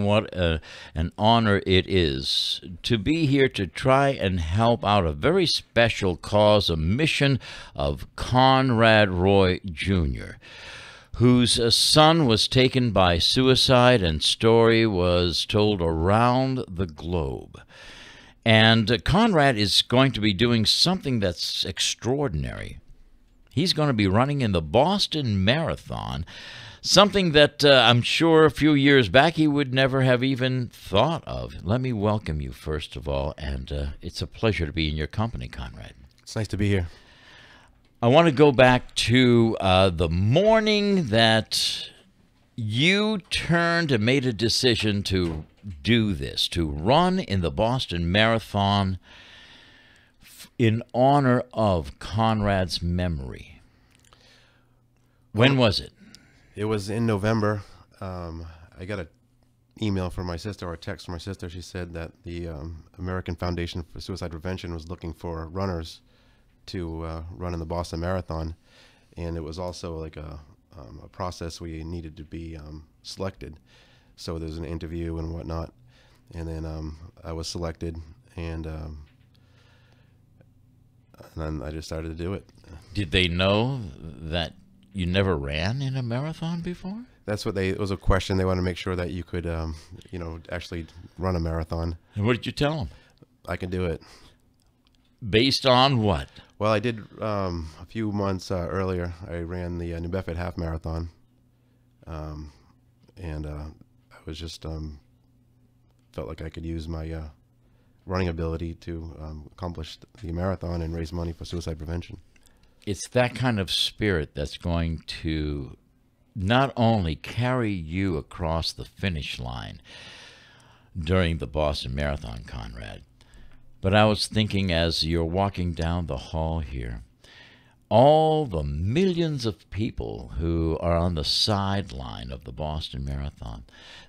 what an honor it is to be here to try and help out a very special cause, a mission of Conrad Roy Jr., whose son was taken by suicide and story was told around the globe. And Conrad is going to be doing something that's extraordinary. He's going to be running in the Boston Marathon, something that I'm sure a few years back he would never have even thought of. Let me welcome you, first of all, and it's a pleasure to be in your company, Conrad. It's nice to be here. I want to go back to the morning that you turned and made a decision to do this, to run in the Boston Marathon in honor of Conrad's memory. When was it? It was in November. I got an email from my sister, or a text from my sister. She said that the American Foundation for Suicide Prevention was looking for runners to run in the Boston Marathon, and it was also like a process we needed to be selected. So there's an interview and whatnot, and then I was selected, and then I just started to do it. Did they know that you never ran in a marathon before? That's what it was a question. They wanted to make sure that you could, you know, actually run a marathon. And what did you tell them? I can do it. Based on what? Well, I did a few months earlier. I ran the New Bedford Half Marathon, and I was just felt like I could use my running ability to accomplish the marathon and raise money for suicide prevention. It's that kind of spirit that's going to not only carry you across the finish line during the Boston Marathon, Conrad, but I was thinking as you're walking down the hall here, all the millions of people who are on the sideline of the Boston Marathon,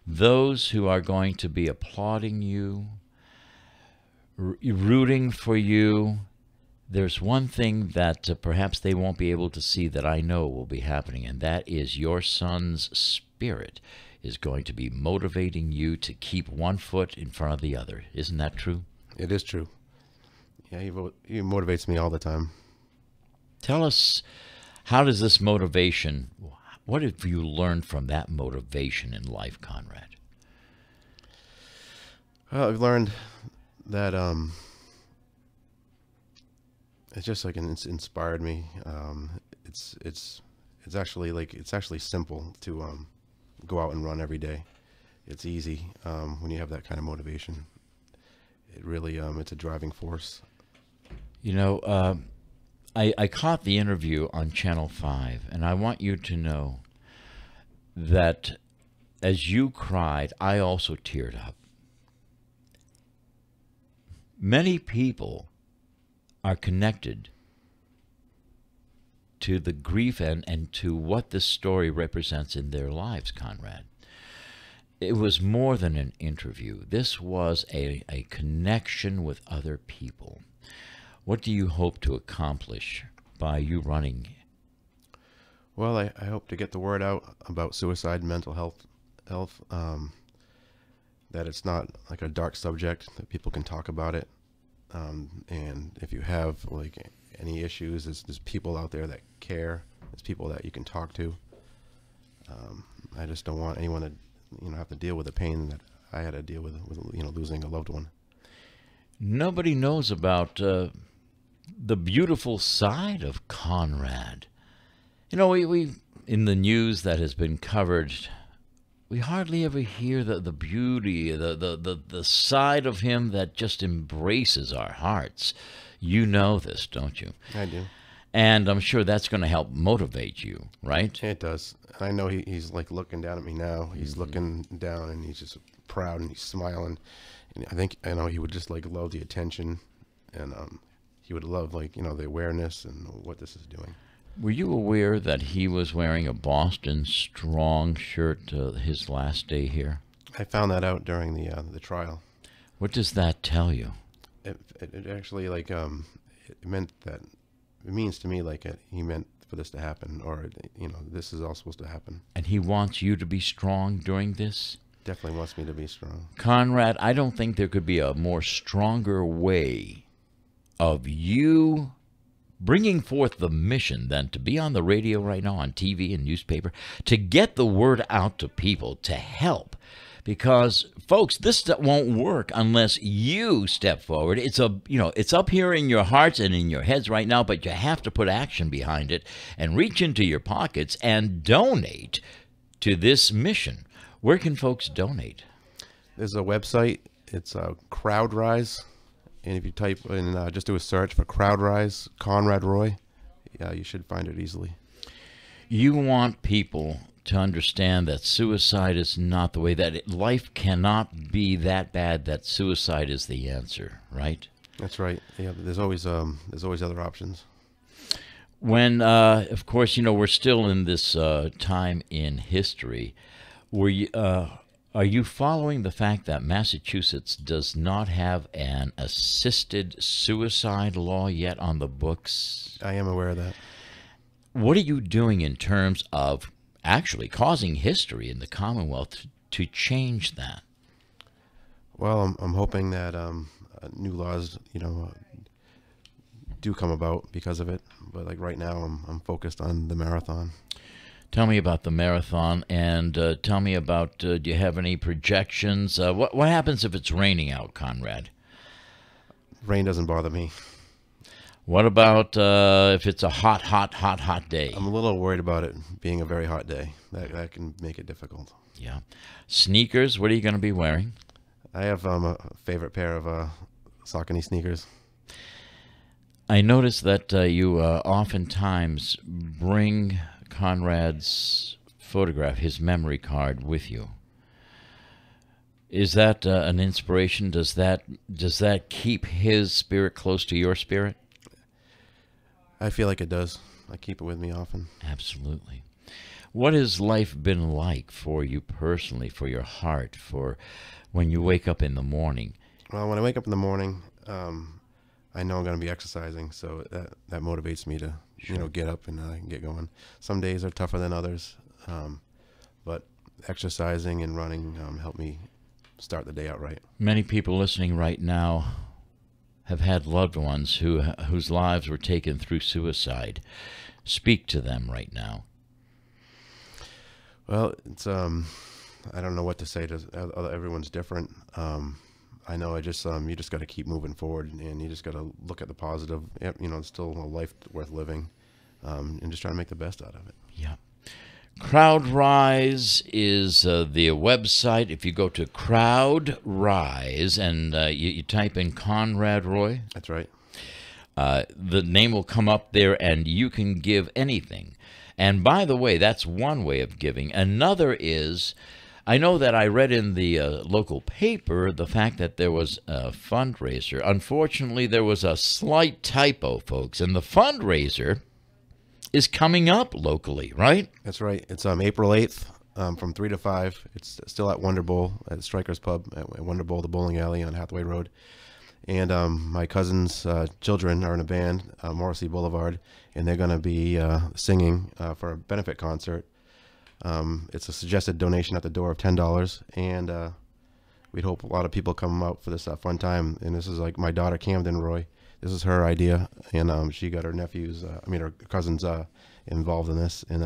those who are going to be applauding you, rooting for you, there's one thing that perhaps they won't be able to see that I know will be happening, and that is your son's spirit is going to be motivating you to keep one foot in front of the other. Isn't that true? It is true. Yeah, he motivates me all the time. Tell us, how does this motivation, what have you learned from that motivation in life, Conrad? Well, I've learned that it's just like it's inspired me. It's actually simple to go out and run every day. It's easy when you have that kind of motivation. It really it's a driving force. You know, I caught the interview on Channel 5, and I want you to know that as you cried, I also teared up. Many people are connected to the grief and to what this story represents in their lives, Conrad. It was more than an interview. This was a connection with other people. What do you hope to accomplish by you running? Well, I hope to get the word out about suicide and mental health, that it's not like a dark subject, that people can talk about it. And if you have like any issues, there's people out there that care. There's people that you can talk to. I just don't want anyone to, have to deal with the pain that I had to deal with losing a loved one. Nobody knows about the beautiful side of Conrad. We in the news that has been covered, we hardly ever hear the beauty, the side of him that just embraces our hearts. You know this, don't you? I do. And I'm sure that's going to help motivate you, right? It does. I know he's like looking down at me now. He's looking down and he's just proud and he's smiling. And I know he would just like love the attention, and he would love the awareness and what this is doing. Were you aware that he was wearing a Boston Strong shirt his last day here? I found that out during the trial. What does that tell you? It actually it meant that, it means to me he meant for this to happen, or this is all supposed to happen. And he wants you to be strong during this? definitely wants me to be strong. Conrad, I don't think there could be a more stronger way of you bringing forth the mission than to be on the radio right now, on TV and newspaper, to get the word out to people, to help. Because, folks, this won't work unless you step forward. It's up here in your hearts and in your heads right now, but you have to put action behind it and reach into your pockets and donate to this mission. Where can folks donate? There's a website. It's Crowdrise. And if you type in, just do a search for Crowdrise, Conrad Roy, yeah, you should find it easily. You want people to understand that suicide is not the way, that life cannot be that bad, that suicide is the answer, right? That's right. Yeah, there's always other options. When, of course, we're still in this time in history. Are you following the fact that Massachusetts does not have an assisted suicide law yet on the books? I am aware of that. What are you doing in terms of actually causing history in the Commonwealth to change that? Well, I'm hoping that new laws, do come about because of it. But like right now, I'm focused on the marathon. Tell me about the marathon, and tell me about, do you have any projections? What happens if it's raining out, Conrad? Rain doesn't bother me. What about if it's a hot day? I'm a little worried about it being a very hot day. That can make it difficult. Yeah. Sneakers, what are you going to be wearing? I have a favorite pair of Saucony sneakers. I notice that you oftentimes bring Conrad's photograph, his memory card, with you. Is that an inspiration? Does that keep his spirit close to your spirit? I feel like it does. I keep it with me often. Absolutely. What has life been like for you personally, for your heart, for when you wake up in the morning? Well, when I wake up in the morning, I know I'm going to be exercising, so that motivates me to get up and get going. Some days are tougher than others, but exercising and running help me start the day out right. Many people listening right now have had loved ones whose lives were taken through suicide. Speak to them right now. Well, it's I don't know what to say. Everyone's different. I know. You just got to keep moving forward, and you just got to look at the positive. It's still a life worth living, and just try to make the best out of it. Yeah. Crowdrise is the website. If you go to Crowdrise and you type in Conrad Roy, that's right. The name will come up there, and you can give anything. And by the way, that's one way of giving. Another is, I know that I read in the local paper the fact that there was a fundraiser. Unfortunately, there was a slight typo, folks, and the fundraiser is coming up locally, right? That's right. It's April 8th from 3 to 5. It's still at Wonder Bowl, at Strikers Pub, at Wonder Bowl, the bowling alley on Hathaway Road. And my cousin's children are in a band, Morrissey Boulevard, and they're going to be singing for a benefit concert. It's a suggested donation at the door of $10, and we'd hope a lot of people come out for this fun time. And this is like my daughter, Camden Roy. This is her idea, and she got her her cousins involved in this, and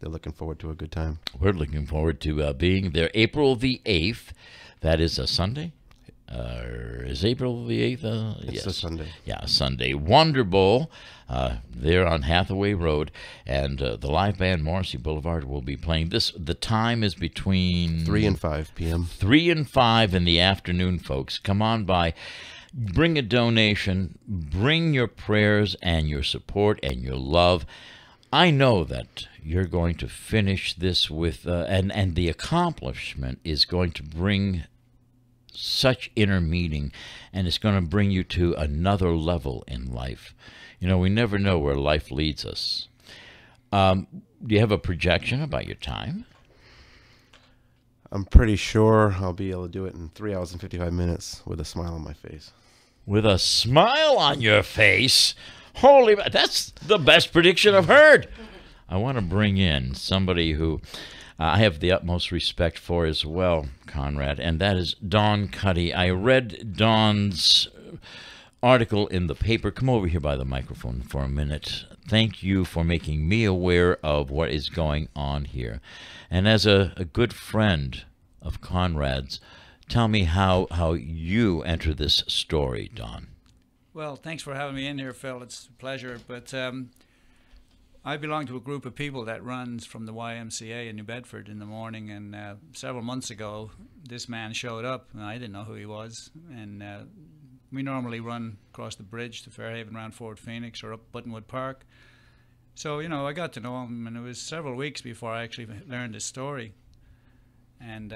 they're looking forward to a good time. We're looking forward to being there. April the 8th, that is a Sunday? Is April the 8th? It's yes. a Sunday. Yeah, Sunday. Wonder Bowl, there on Hathaway Road, and the live band Morrissey Boulevard will be playing. The time is between 3 and 5 p.m. 3 and 5 in the afternoon, folks. Come on by. Bring a donation. Bring your prayers and your support and your love. I know that you're going to finish this with, and the accomplishment is going to bring such inner meaning, and it's going to bring you to another level in life. We never know where life leads us. Do you have a projection about your time? I'm pretty sure I'll be able to do it in 3 hours and 55 minutes with a smile on my face. With a smile on your face? Holy, that's the best prediction I've heard. I want to bring in somebody who I have the utmost respect for as well, Conrad, and that is Don Cuddy. I read Don's article in the paper. Come over here by the microphone for a minute. Thank you for making me aware of what is going on here. And as a good friend of Conrad's, tell me how you enter this story, Don. Well, thanks for having me in here, Phil. It's a pleasure. But I belong to a group of people that runs from the YMCA in New Bedford in the morning. And several months ago, this man showed up, and I didn't know who he was. And we normally run across the bridge to Fairhaven around Fort Phoenix or up Buttonwood Park. So, you know, I got to know him, and it was several weeks before I actually learned his story, and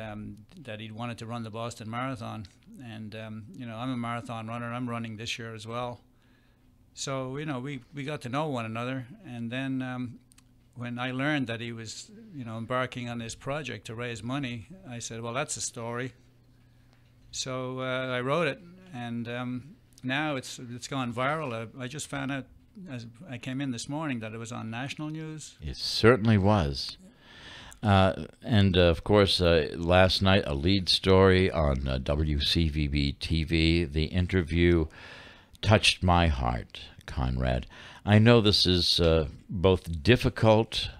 that he wanted to run the Boston Marathon. And, you know, I'm a marathon runner. I'm running this year as well. So, you know, we got to know one another. And then when I learned that he was, you know, embarking on this project to raise money, I said, well, that's a story. So I wrote it, and now it's gone viral. I just found out as I came in this morning that it was on national news. It certainly was. And of course, last night, a lead story on WCVB TV. The interview touched my heart, Conrad. I know this is both difficult,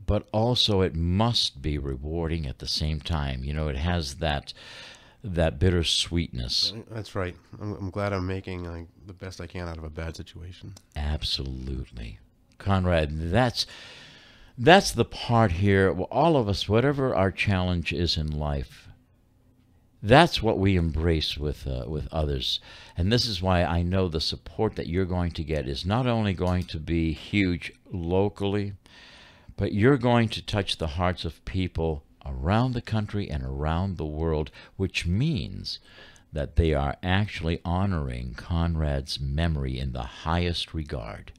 but also it must be rewarding at the same time. You know, it has that bittersweetness. That's right. I'm glad I'm making the best I can out of a bad situation. Absolutely. Conrad, that's the part here. Well, all of us, whatever our challenge is in life, that's what we embrace with others. And this is why I know the support that you're going to get is not only going to be huge locally, but you're going to touch the hearts of people around the country and around the world, which means that they are actually honoring Conrad's memory in the highest regard.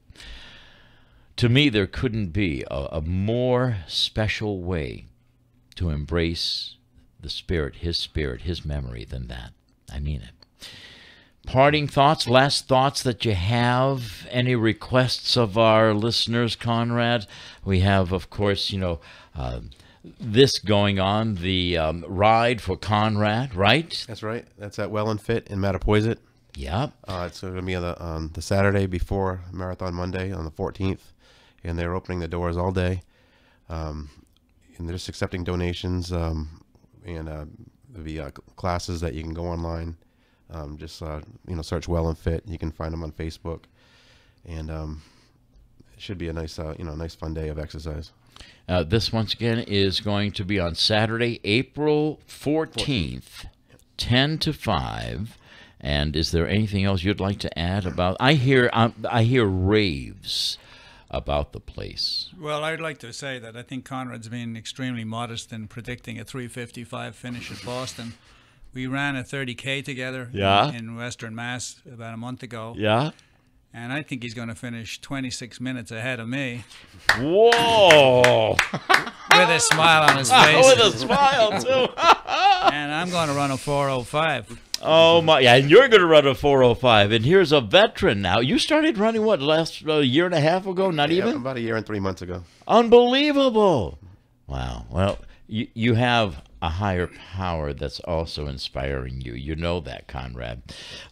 To me, there couldn't be a more special way to embrace the spirit, his memory than that. I mean it. Parting thoughts, last thoughts that you have, any requests of our listeners, Conrad? We have, of course, you know, this going on, the ride for Conrad, right? That's right. That's at Well and Fit in Mattapoisett. Yeah. It's going to be on the Saturday before Marathon Monday on the 14th, and they're opening the doors all day. And they're just accepting donations, and there'll be classes that you can go online. Just you know, search Well and Fit. You can find them on Facebook, and it should be a nice you know, nice fun day of exercise. This, once again, is going to be on Saturday, April 14th, 10 to 5. And is there anything else you'd like to add about? I hear raves about the place. Well, I'd like to say that I think Conrad's been extremely modest in predicting a 3:55 finish at Boston. We ran a 30K together in Western Mass about a month ago. Yeah. And I think he's going to finish 26 minutes ahead of me. Whoa! With a smile on his face. With a smile, too. And I'm going to run a 4:05. Oh, my. Yeah, and you're going to run a 4:05. And here's a veteran now. You started running, what, last year and a half ago? Not even? About a year and 3 months ago. Unbelievable. Wow. Well, you have a higher power that's also inspiring you. You know that, Conrad.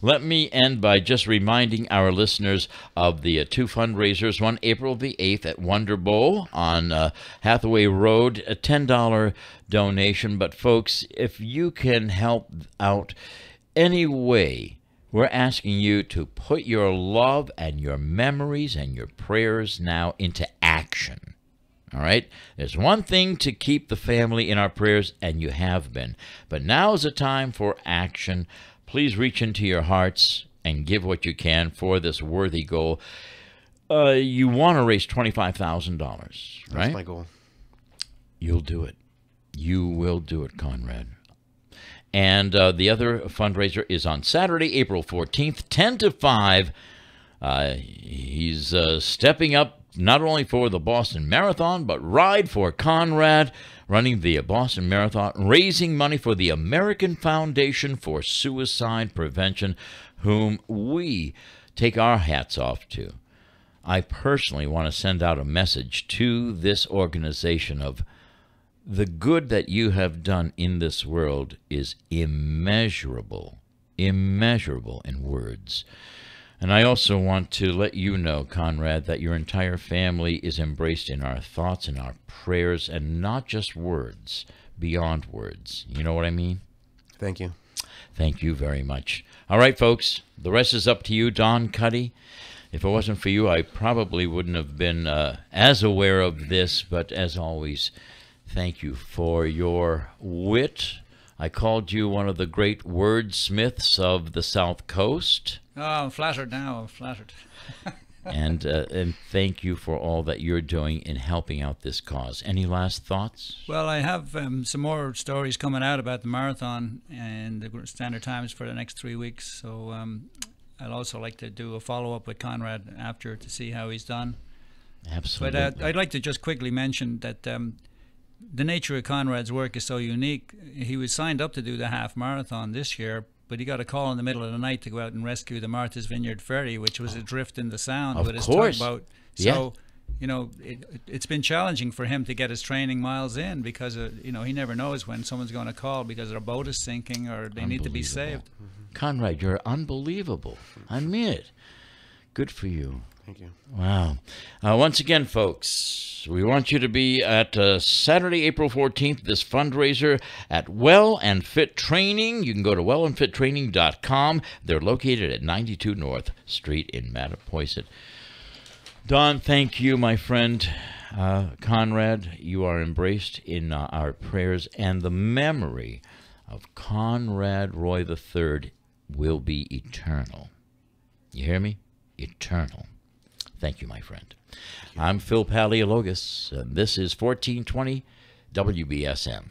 Let me end by just reminding our listeners of the two fundraisers. One, April the 8th at Wonder Bowl on Hathaway Road, a $10 donation. But, folks, if you can help out any way, we're asking you to put your love and your memories and your prayers now into action. All right? There's one thing to keep the family in our prayers, and you have been. But now is a time for action. Please reach into your hearts and give what you can for this worthy goal. You want to raise $25,000, right? That's my goal. You'll do it. You will do it, Conrad. And the other fundraiser is on Saturday, April 14th, 10 to 5. He's stepping up not only for the Boston Marathon, but Ride for Conrad, running the Boston Marathon, raising money for the American Foundation for Suicide Prevention, whom we take our hats off to. I personally want to send out a message to this organization of The good that you have done in this world is immeasurable, immeasurable in words. And I also want to let you know, Conrad, that your entire family is embraced in our thoughts and our prayers, and not just words, beyond words. You know what I mean? Thank you. Thank you very much. All right, folks, the rest is up to you, Don Cuddy. If it wasn't for you, I probably wouldn't have been as aware of this, but as always, thank you for your wit. I called you one of the great wordsmiths of the South Coast. Oh, I'm flattered now. I'm flattered. And thank you for all that you're doing in helping out this cause. Any last thoughts? Well, I have some more stories coming out about the marathon and the Standard Times for the next 3 weeks. So I'd also like to do a follow-up with Conrad after to see how he's done. Absolutely. But I'd like to just quickly mention that the nature of Conrad's work is so unique. He was signed up to do the half marathon this year, but he got a call in the middle of the night to go out and rescue the Martha's Vineyard ferry, which was adrift in the Sound with his tugboat. So, you know, it's been challenging for him to get his training miles in because, you know, he never knows when someone's going to call because their boat is sinking or they need to be saved. Conrad, you're unbelievable. I mean it. Good for you. Thank you. Wow. Once again, folks, we want you to be at Saturday, April 14th, this fundraiser at Well and Fit Training. You can go to wellandfittraining.com. They're located at 92 North Street in Mattapoisett. Don, thank you, my friend. Conrad, you are embraced in our prayers, and the memory of Conrad Roy III will be eternal. You hear me? Eternal. Thank you, my friend. I'm Phil Paleologos, and this is 1420 WBSM.